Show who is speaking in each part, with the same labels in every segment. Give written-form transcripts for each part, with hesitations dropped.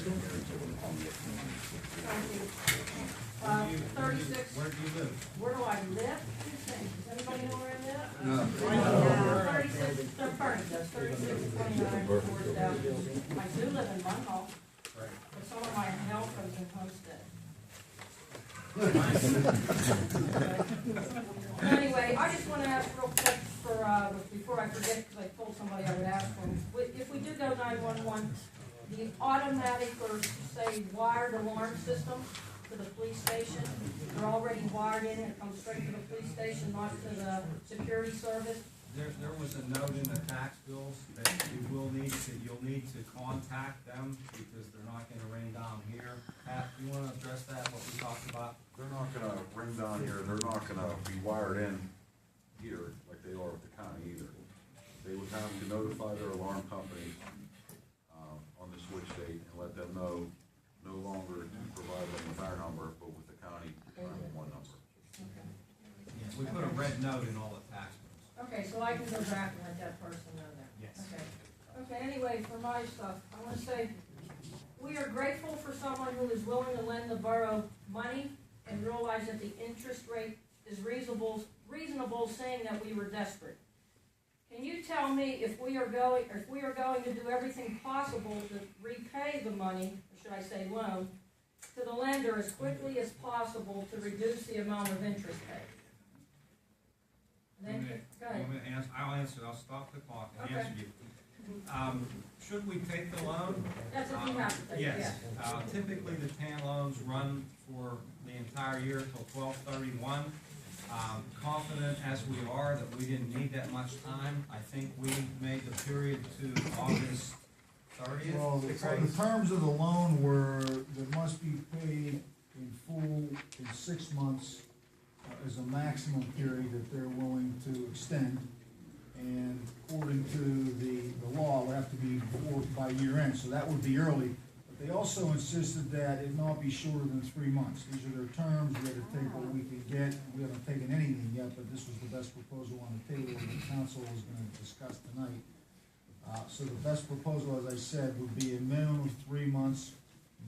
Speaker 1: 36.
Speaker 2: Where do you live?
Speaker 1: Where do I live? Does anybody know where I live?
Speaker 2: No.
Speaker 1: 36, the furnace, 3629 Forest Avenue. I do live in Munhall, but some of my health is in Homestead. Anyway, I just want to ask real quick before I forget, because I told somebody I would ask them. If we do go 911, the automatic or say wired alarm system to the police station, they're already wired in, it comes straight to the police station, not to the security service.
Speaker 2: There was a note in the tax bills that you'll need to contact them because they're not gonna ring down here. Pat, you wanna address that, what we talked about?
Speaker 3: They're not gonna ring down here, they're not gonna be wired in here like they are with the county either. They would have to notify their alarm company, on the switch date and let them know no longer to provide them with our number, but with the county 911 number.
Speaker 1: Okay.
Speaker 2: Yes, we put a red note in all the tax bills.
Speaker 1: Okay, so I can go back and let that person know that?
Speaker 2: Yes.
Speaker 1: Okay. Okay, anyway, for my stuff, I want to say, we are grateful for someone who is willing to lend the borough money and realize that the interest rate is reasonable, saying that we were desperate. Can you tell me if we are going to do everything possible to repay the money, or should I say loan, to the lender as quickly as possible to reduce the amount of interest paid? Then, go ahead.
Speaker 2: I'll answer, I'll stop the clock and
Speaker 1: Okay.
Speaker 2: answer you. Should we take the loan?
Speaker 1: That's if you have to take it,
Speaker 2: Yes. Typically, the TAN loans run for the entire year till 12/31. Confident as we are that we didn't need that much time, I think we made the period to August 30th.
Speaker 4: Well, the terms of the loan were, that must be paid in full in 6 months as a maximum period that they're willing to extend. And according to the law, it would have to be by year end, so that would be early. But they also insisted that it not be shorter than 3 months. These are their terms, we had to take what we could get. We haven't taken anything yet, but this was the best proposal on the table that the council was gonna discuss tonight. So the best proposal, as I said, would be a minimum of 3 months,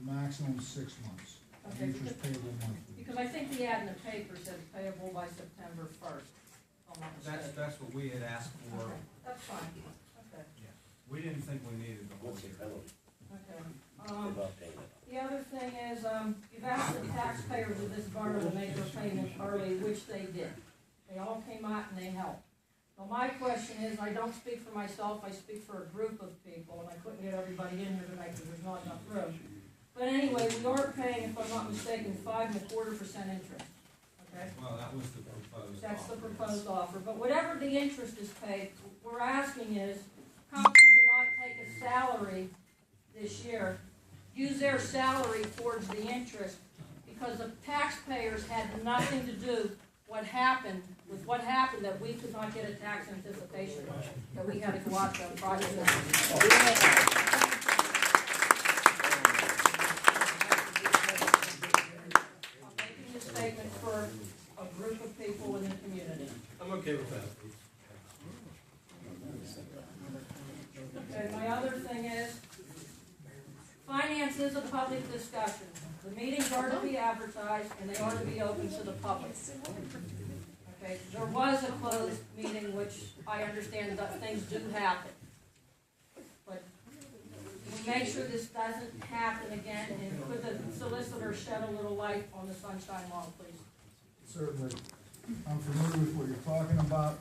Speaker 4: maximum 6 months.
Speaker 1: Okay,
Speaker 4: Interest payable monthly.
Speaker 1: because I think the ad in the paper said payable by September 1st. if I'm not mistaken.
Speaker 2: That's what we had asked for.
Speaker 1: Okay, that's fine, okay,
Speaker 2: Yeah. We didn't think we needed the whole year.
Speaker 1: okay. The other thing is, you've asked the taxpayers of this borough to make their payment early, which they did. They all came out and they helped. Well, my question is, I don't speak for myself, I speak for a group of people, and I couldn't get everybody in here tonight because there's not enough room. But anyway, we are paying, if I'm not mistaken, 5.25% interest, okay?
Speaker 2: Well, that was the proposed.
Speaker 1: That's the
Speaker 2: offer, yes.
Speaker 1: proposed offer, but whatever the interest is paid, what we're asking is, council do not take a salary this year, use their salary towards the interest, because the taxpayers had nothing to do what happened that we could not get a tax anticipation, that we had to go out to a project. I'm making this statement for a group of people in the community.
Speaker 5: I'm okay with that.
Speaker 1: Okay, my other thing is, finance is a public discussion. The meetings are to be advertised and they are to be open to the public. Okay, there was a closed meeting, which I understand that things do happen. But we make sure this doesn't happen again, and could the solicitor shed a little light on the Sunshine Law, please?
Speaker 4: Certainly. I'm familiar with what you're talking about.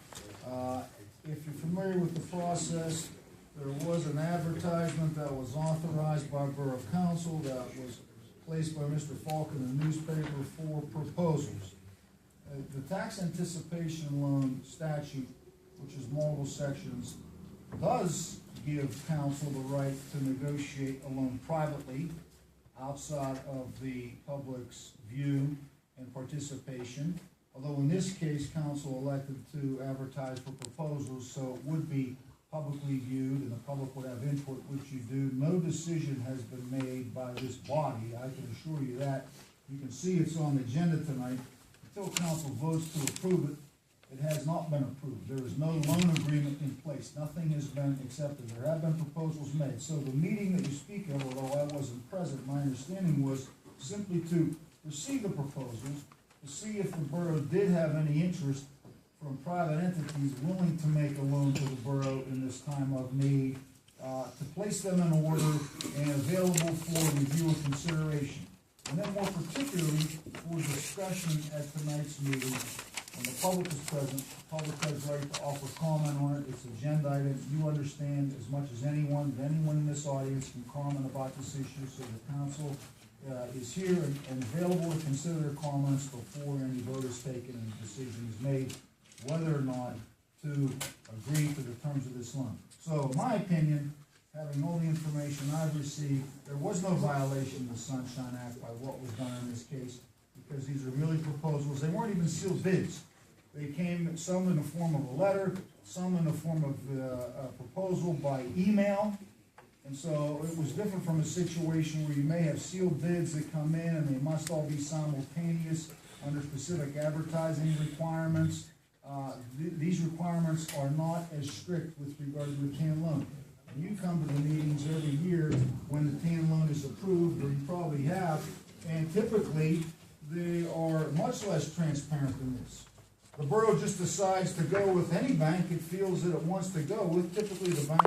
Speaker 4: If you're familiar with the process, there was an advertisement that was authorized by Borough Council that was placed by Mr. Falk in the newspaper for proposals. The tax anticipation loan statute, which is multiple sections, does give council the right to negotiate a loan privately outside of the public's view and participation. Although in this case, council elected to advertise for proposals, so it would be publicly viewed and the public would have input, which you do. No decision has been made by this body, I can assure you that. You can see it's on the agenda tonight. Until council votes to approve it, it has not been approved. There is no loan agreement in place. Nothing has been accepted. There have been proposals made. So the meeting that you speak of, although I wasn't present, understanding was simply to receive the proposals, to see if the borough did have any interest from private entities willing to make a loan to the borough in this time of need, to place them in order and available for review and consideration. And then more particularly, for discussion at tonight's meeting, when the public is present, the public has the right to offer comment on it, it's agenda item, you understand as much as anyone, that anyone in this audience can comment about this issue, so the council is here and available to consider their comments before any vote is taken and a decision is made, whether or not to agree to the terms of this loan. So, in my opinion, having all the information I've received, there was no violation of the Sunshine Act by what was done in this case, because these are really proposals. They weren't even sealed bids. They came, some in the form of a letter, some in the form of a proposal by email. And so it was different from a situation where you may have sealed bids that come in and they must all be simultaneous under specific advertising requirements. These requirements are not as strict with regard to the TAN loan. And you come to the meetings every year when the TAN loan is approved, or you probably have, and typically they are much less transparent than this. The borough just decides to go with any bank it feels that it wants to go with, typically the bank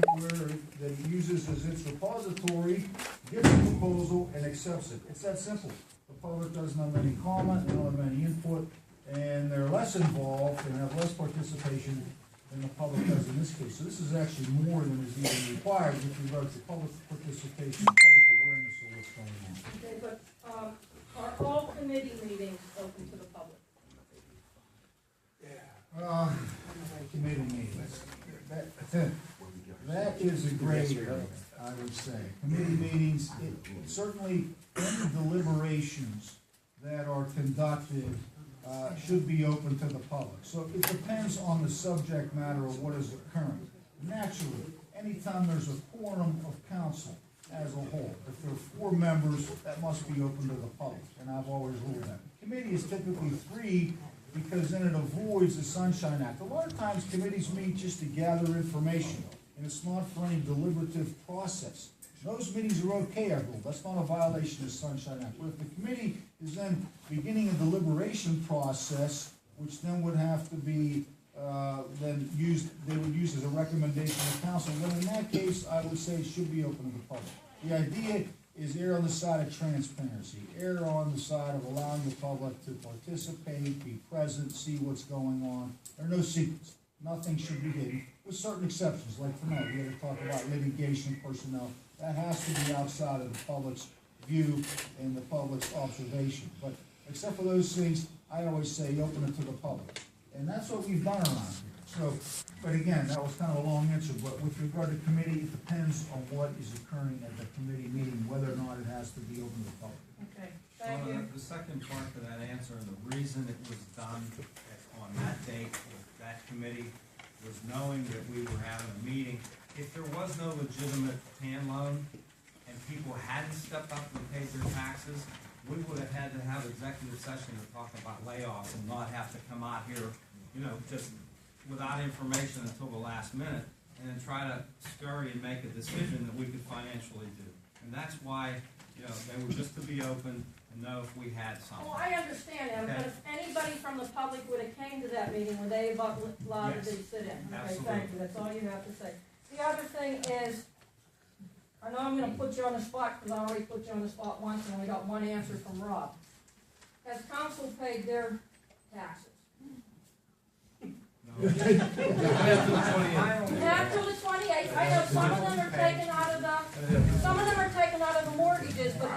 Speaker 4: that it uses as its repository, gets a proposal and accepts it. It's that simple. The public doesn't have any comment, they don't have any input, and they're less involved and have less participation than the public does in this case. So this is actually more than is even required with regard to public participation, public awareness of what's going on.
Speaker 1: Okay, but, are all committee meetings open to the public?
Speaker 4: Committee meetings. That is a gray area, I would say. Committee meetings, certainly any deliberations that are conducted should be open to the public. So it depends on the subject matter of what is occurring. Naturally, anytime there's a quorum of council as a whole, if there are 4 members, that must be open to the public, and I've always ruled that. Committee is typically 3, because then it avoids the Sunshine Act. A lot of times committees meet just to gather information, and it's not for any deliberative process. Those meetings are okay, I rule. That's not a violation of the Sunshine Act. But if the committee is then beginning a deliberation process, which then would have to be then used, they would use as a recommendation of council, then in that case, I would say it should be open to the public. The idea is err on the side of transparency, err on the side of allowing the public to participate, be present, see what's going on. There are no secrets. Nothing should be hidden, with certain exceptions, like tonight, we had to talk about litigation personnel. That has to be outside of the public's view and the public's observation. But except for those things, I always say open it to the public. And that's what we've done around here. So, but again, that was kind of a long answer, but with regard to committee, it depends on what is occurring at the committee meeting, whether or not it has to be open to the public.
Speaker 1: Okay, thank you.
Speaker 2: The second part to that answer, and the reason it was done on that date with that committee was knowing that we were having a meeting. If there was no legitimate TAN loan and people hadn't stepped up and paid their taxes, we would have had to have executive session to talk about layoffs and not have to come out here, just without information until the last minute, and then try to scurry and make a decision that we could financially do. And that's why, they were just to be open and know if we had something.
Speaker 1: Well, I understand that, but if anybody from the public would have came to that meeting, would they have allowed to sit in? Okay,
Speaker 2: Absolutely.
Speaker 1: thank you, that's all you have to say. The other thing is, I know I'm gonna put you on the spot, because I already put you on the spot once, and only got one answer from Rob. Has council paid their taxes?
Speaker 2: No.
Speaker 1: Not till the 28th, I know some of them are taken out of the mortgages, but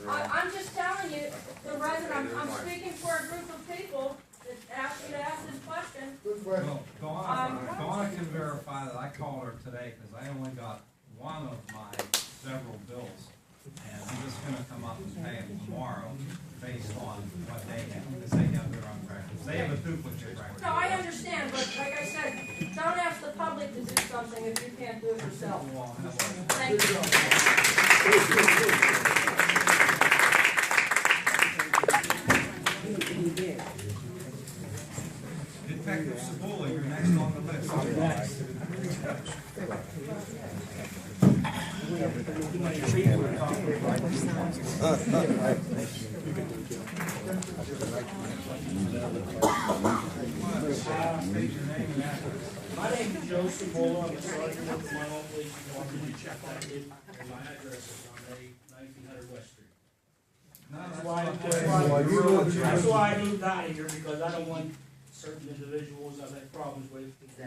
Speaker 1: I'm just telling you, the resident, I'm speaking for a group of people that asked me to ask this question.
Speaker 2: Well, Donna can verify that I called her today, because I only got one of my several bills, and I'm just gonna come up and pay them tomorrow, based on what they have, because they have their own records. They have a duplicate record.
Speaker 1: No, I understand, but like I said, don't ask the public to do something if you can't do it yourself. Thank you.
Speaker 2: Detective Sabula, you're next on the list.
Speaker 5: too many people to talk
Speaker 2: State your name and address.
Speaker 5: My name is Joseph Borough. I'm a sergeant with the Munhall Police Department. You check that in, and my address is on 1900 West Street.
Speaker 2: No,
Speaker 5: That's why I moved out of here, because I don't want certain individuals I've had problems with my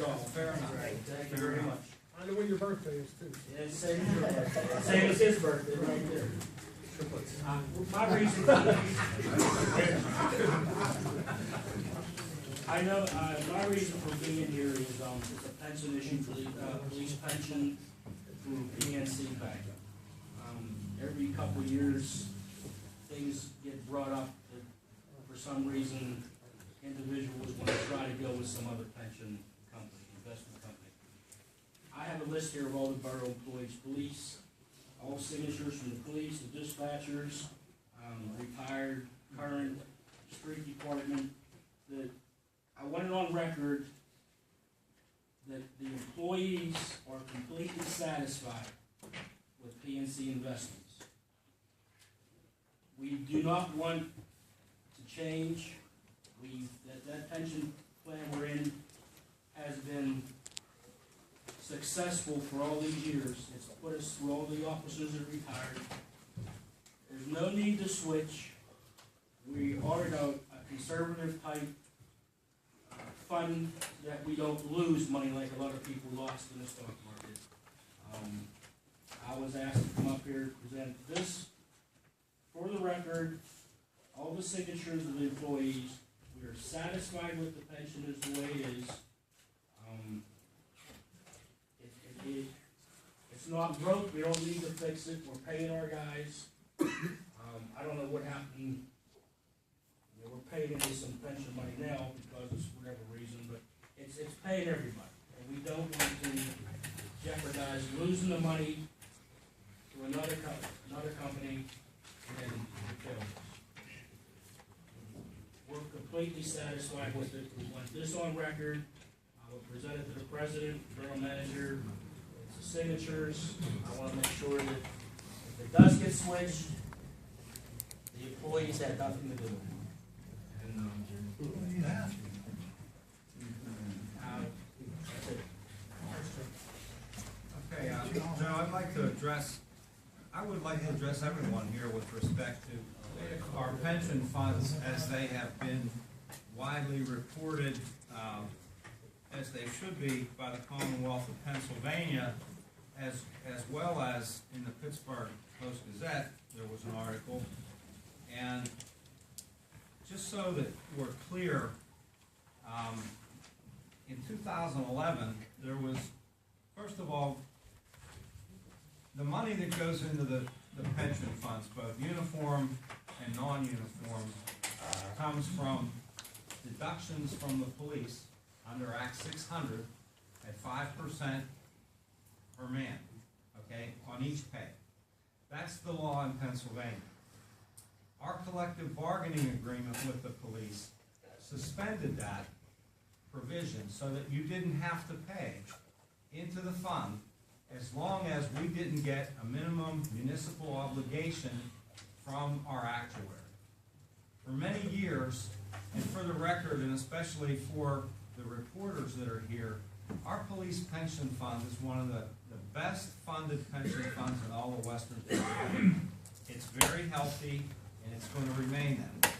Speaker 5: job.
Speaker 2: Fair enough.
Speaker 5: Thank you very much.
Speaker 6: I know when your birthday is too.
Speaker 5: Yeah, same as your birthday. Same as his birthday, right there. My reason, I know, my reason for being here is, it's a pension issue for the, police pension through PNC Bank. Every couple of years, things get brought up that for some reason, individuals want to try to go with some other pension company, investment company. I have a list here of all the borough employees, police, all signatures from the police, the dispatchers, retired, current, street department, that I want it on record that the employees are completely satisfied with PNC Investments. We do not want to change. That pension plan we're in has been successful for all these years. It's put us through all the officers that are retired. There's no need to switch. We are in a conservative type fund that we don't lose money like a lot of people lost in the stock market. I was asked to come up here to present this. For the record, all the signatures of the employees, we are satisfied with the pension is the way it is. It's not broke, we don't need to fix it, we're paying our guys. I don't know what happened. We're paying into some pension money now because of whatever reason, but it's paying everybody. And we don't want to jeopardize losing the money to another company and then kill us. We're completely satisfied with it. We want this on record. I will present it to the president, borough manager, it's the signatures. I want to make sure that if it does get switched, the employees had nothing to do with it. And, that's it.
Speaker 2: Okay, Joe, I would like to address everyone here with respect to our pension funds as they have been widely reported, as they should be by the Commonwealth of Pennsylvania, as well as in the Pittsburgh Post-Gazette, there was an article. And just so that we're clear, in 2011, there was, first of all, the money that goes into the pension funds, both uniform and non-uniform, comes from deductions from the police under Act 600 at 5% per man, okay, on each pay. That's the law in Pennsylvania. Our collective bargaining agreement with the police suspended that provision so that you didn't have to pay into the fund as long as we didn't get a minimum municipal obligation from our actuary. For many years, and for the record, and especially for the reporters that are here, our police pension fund is one of the best funded pension funds in all of Western Pennsylvania. It's very healthy, and it's going to remain that.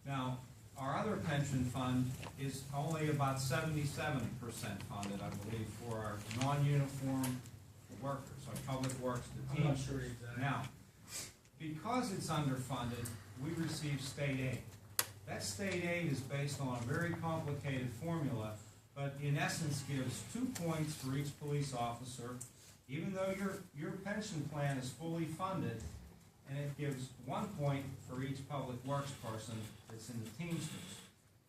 Speaker 2: Now, our other pension fund is only about 77% funded, I believe, for our non-uniform workers, our public works, the
Speaker 5: I'm
Speaker 2: team.
Speaker 5: not sure exactly.
Speaker 2: Now, because it's underfunded, we receive state aid. That state aid is based on a very complicated formula, but in essence gives 2 points for each police officer, even though your pension plan is fully funded, and it gives 1 point for each public works person that's in the Teamsters.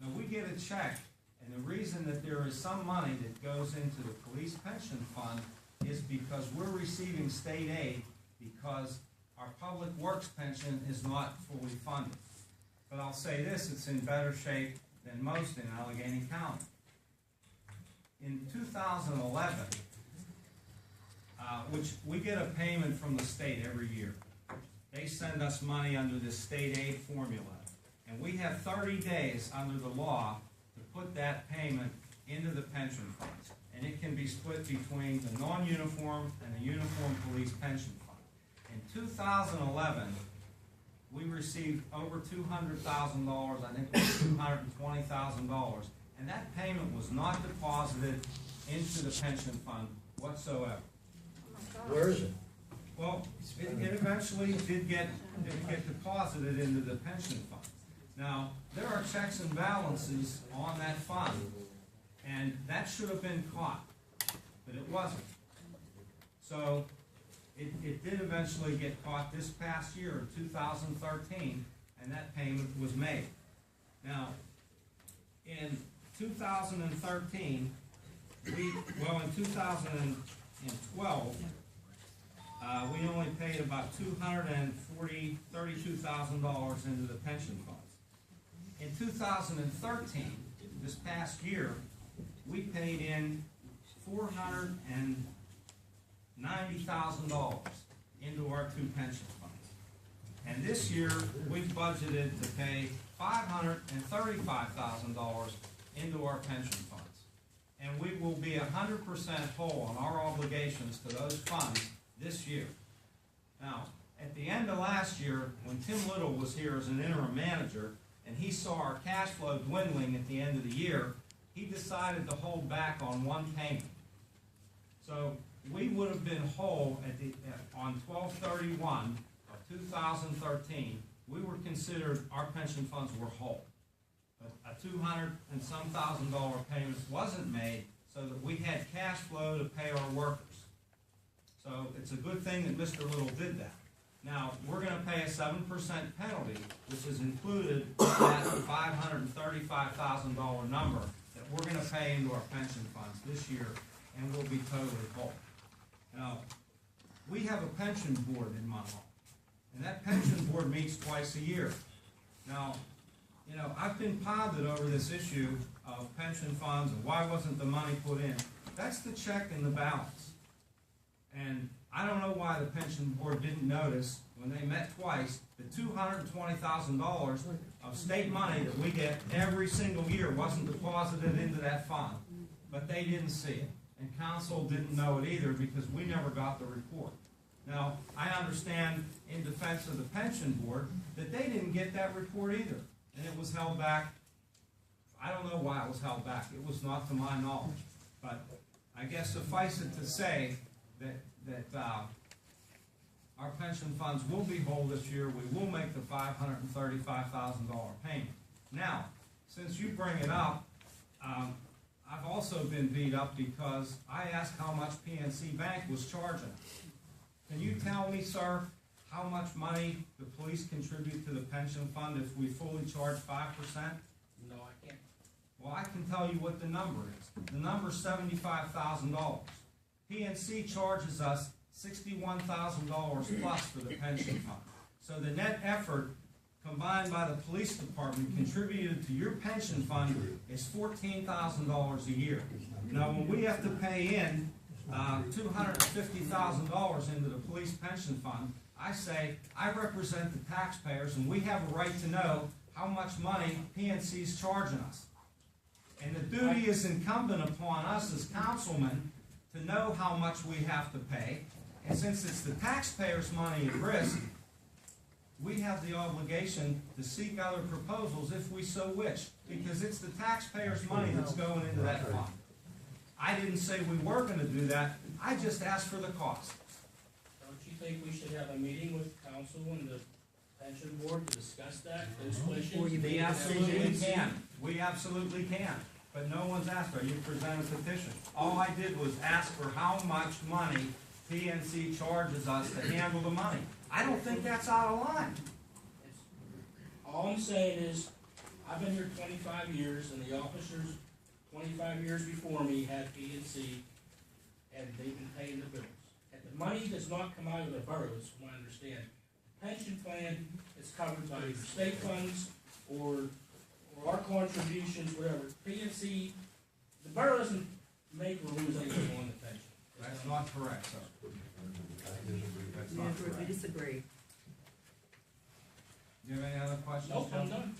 Speaker 2: Now, we get a check, and the reason that there is some money that goes into the police pension fund is because we're receiving state aid because our public works pension is not fully funded. But I'll say this, it's in better shape than most in Allegheny County. In 2011, which we get a payment from the state every year. They send us money under this state aid formula. And we have 30 days under the law to put that payment into the pension funds. And it can be split between the non-uniform and the uniform police pension fund. In 2011, we received over $200,000, I think it was $220,000, and that payment was not deposited into the pension fund whatsoever.
Speaker 6: Where is it?
Speaker 2: Well, it eventually did get deposited into the pension fund. Now, there are checks and balances on that fund, and that should have been caught, but it wasn't. So, it did eventually get caught this past year, in 2013, and that payment was made. Now, in 2013, in 2012, we only paid about $32,000 into the pension funds. In 2013, this past year, we paid in $490,000 into our two pension funds. And this year, we budgeted to pay $535,000 into our pension funds. And we will be 100% whole on our obligations to those funds this year. Now, at the end of last year, when Tim Little was here as an interim manager, and he saw our cash flow dwindling at the end of the year, he decided to hold back on one payment. So we would have been whole on 12/31 of 2013. We were considered, our pension funds were whole. But a $200 and some thousand payment wasn't made, so that we had cash flow to pay our workers. So it's a good thing that Mr. Little did that. Now, we're going to pay a 7% penalty, which is included in that $535,000 number that we're going to pay into our pension funds this year, and we'll be totally whole. Now, we have a pension board in Munhall, and that pension board meets twice a year. Now, you know, I've been pondered over this issue of pension funds and why wasn't the money put in. That's the check and the balance. And I don't know why the pension board didn't notice when they met twice the $220,000 of state money that we get every single year wasn't deposited into that fund. But they didn't see it. And council didn't know it either because we never got the report. Now, I understand in defense of the pension board that they didn't get that report either. And it was held back. I don't know why it was held back. It was not to my knowledge. But I guess suffice it to say that our pension funds will be whole this year. We will make the $535,000 payment. Now, since you bring it up, I've also been beat up because I asked how much PNC Bank was charging us. Can you tell me, sir, how much money the police contribute to the pension fund if we fully charge 5%?
Speaker 5: No, I can't.
Speaker 2: Well, I can tell you what the number is. The number is $75,000. PNC charges us $61,000 plus for the pension fund. So the net effort combined by the police department contributed to your pension fund is $14,000 a year. Now, when we have to pay in $250,000 into the police pension fund, I say, I represent the taxpayers and we have a right to know how much money PNC is charging us. And the duty is incumbent upon us as councilmen to know how much we have to pay. And since it's the taxpayers' money at risk, we have the obligation to seek other proposals if we so wish, because it's the taxpayers' money that's going into that fund. I didn't say we were going to do that. I just asked for the cost.
Speaker 5: Don't you think we should have a meeting with council and the pension board to discuss that, those questions?
Speaker 2: We absolutely can. We absolutely can. But no one's asked for. You present a petition. All I did was ask for how much money PNC charges us to handle the money. I don't think that's out of line.
Speaker 5: All I'm saying is, I've been here 25 years, and the officers 25 years before me had PNC, and they've been paying the bills. And the money does not come out of the boroughs, from what I understand. The pension plan is covered by either state funds or our contributions, whatever. PNC, the borough doesn't make or lose anything on the pension.
Speaker 2: That's not correct, sir. That's not
Speaker 7: We
Speaker 2: correct.
Speaker 7: disagree.
Speaker 2: Do you have any other questions?
Speaker 5: Nope, I'm
Speaker 2: gentlemen?
Speaker 5: done.